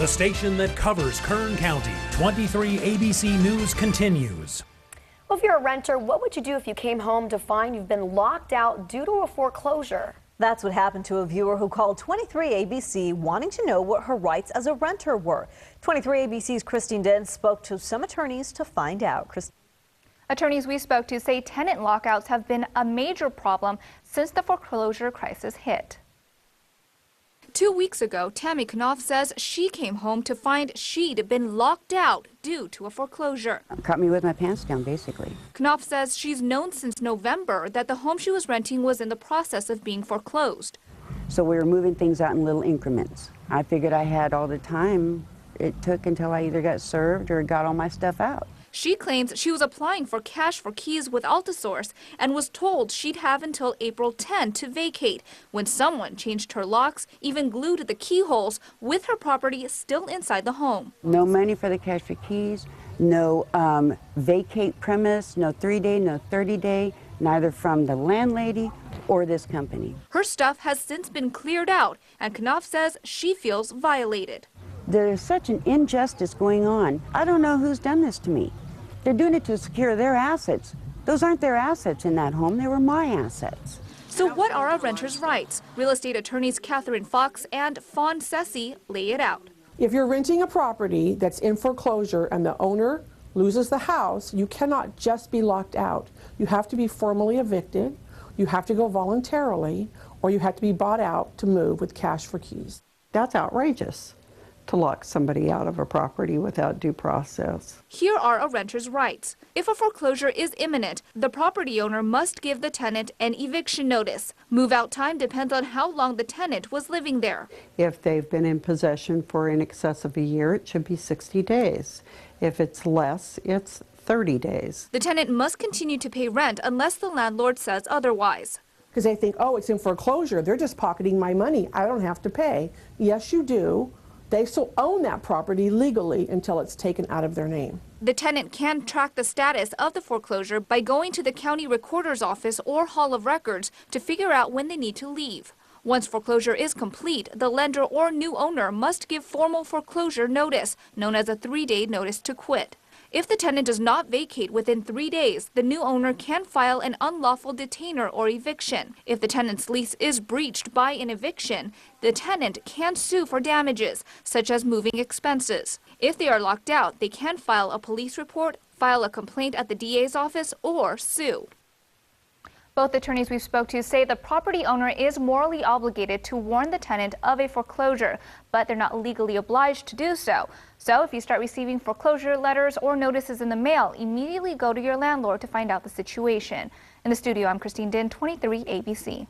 The station that covers Kern County. 23 ABC News continues. Well, if you're a renter, what would you do if you came home to find you've been locked out due to a foreclosure? That's what happened to a viewer who called 23 ABC wanting to know what her rights as a renter were. 23 ABC's Christine Dent spoke to some attorneys to find out. Attorneys we spoke to say tenant lockouts have been a major problem since the foreclosure crisis hit. 2 weeks ago, Tammy Knopf says she came home to find she'd been locked out due to a foreclosure. Caught me with my pants down, basically. Knopf says she's known since November that the home she was renting was in the process of being foreclosed. So we were moving things out in little increments. I figured I had all the time it took until I either got served or got all my stuff out. She claims she was applying for cash for keys with Altisource and was told she'd have until April 10 to vacate when someone changed her locks, even glued the keyholes, with her property still inside the home. No money for the cash for keys, no vacate premise, no 3-day, no 30-day, neither from the landlady or this company. Her stuff has since been cleared out, and Knopf says she feels violated. There's such an injustice going on. I don't know who's done this to me. They're doing it to secure their assets. Those aren't their assets in that home. They were my assets. So what are a renter's rights? Real estate attorneys Catherine Fox and Fawn Sessi lay it out. If you're renting a property that's in foreclosure and the owner loses the house, you cannot just be locked out. You have to be formally evicted, you have to go voluntarily, or you have to be bought out to move with cash for keys. That's outrageous, to lock somebody out of a property without due process. Here are a renter's rights. If a foreclosure is imminent, the property owner must give the tenant an eviction notice. Move-out time depends on how long the tenant was living there. If they've been in possession for in excess of a year, it should be 60 days. If it's less, it's 30 days. The tenant must continue to pay rent unless the landlord says otherwise. Because they think, oh, it's in foreclosure, they're just pocketing my money, I don't have to pay. Yes, you do. They still own that property legally until it's taken out of their name. The tenant can track the status of the foreclosure by going to the county recorder's office or hall of records to figure out when they need to leave. Once foreclosure is complete, the lender or new owner must give formal foreclosure notice, known as a 3-day notice to quit. If the tenant does not vacate within 3 days, the new owner can file an unlawful detainer or eviction. If the tenant's lease is breached by an eviction, the tenant can sue for damages, such as moving expenses. If they are locked out, they can file a police report, file a complaint at the DA's office, or sue. Both attorneys we spoke to say the property owner is morally obligated to warn the tenant of a foreclosure, but they're not legally obliged to do so. So if you start receiving foreclosure letters or notices in the mail, immediately go to your landlord to find out the situation. In the studio, I'm Christine Dinh, 23 ABC.